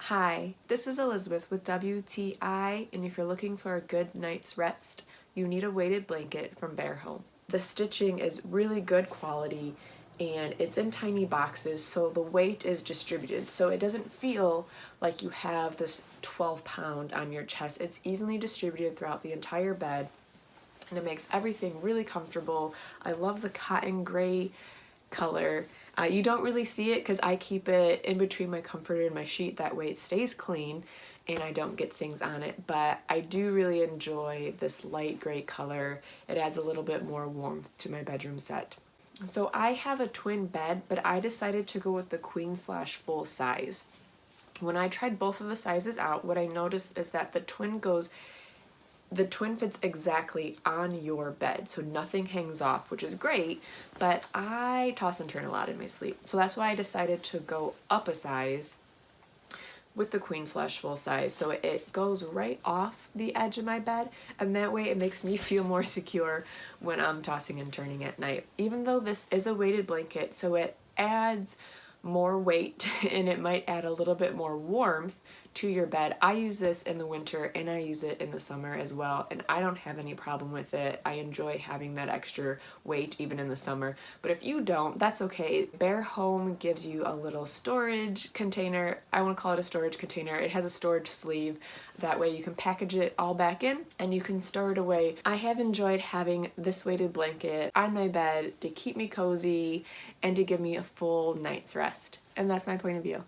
Hi, this is Elizabeth with WTI, and if you're looking for a good night's rest, you need a weighted blanket from Bear Home. The stitching is really good quality and it's in tiny boxes, so the weight is distributed, so it doesn't feel like you have this 12-pound on your chest. It's evenly distributed throughout the entire bed and it makes everything really comfortable. I love the cotton gray color. You don't really see it because I keep it in between my comforter and my sheet, that way it stays clean and I don't get things on it, but I do really enjoy this light gray color. It adds a little bit more warmth to my bedroom set. So I have a twin bed, but I decided to go with the queen/full size. When I tried both of the sizes out, what I noticed is that the twin fits exactly on your bed, so nothing hangs off, which is great, but I toss and turn a lot in my sleep. So that's why I decided to go up a size with the queen/full size, so it goes right off the edge of my bed, and that way it makes me feel more secure when I'm tossing and turning at night. Even though this is a weighted blanket, so it adds more weight and it might add a little bit more warmth to your bed. I use this in the winter and I use it in the summer as well, and I don't have any problem with it. I enjoy having that extra weight even in the summer, but if you don't, that's okay. Bear Home gives you a little storage container. I want to call it a storage container. It has a storage sleeve. That way you can package it all back in and you can store it away. I have enjoyed having this weighted blanket on my bed to keep me cozy and to give me a full night's rest. And that's my point of view.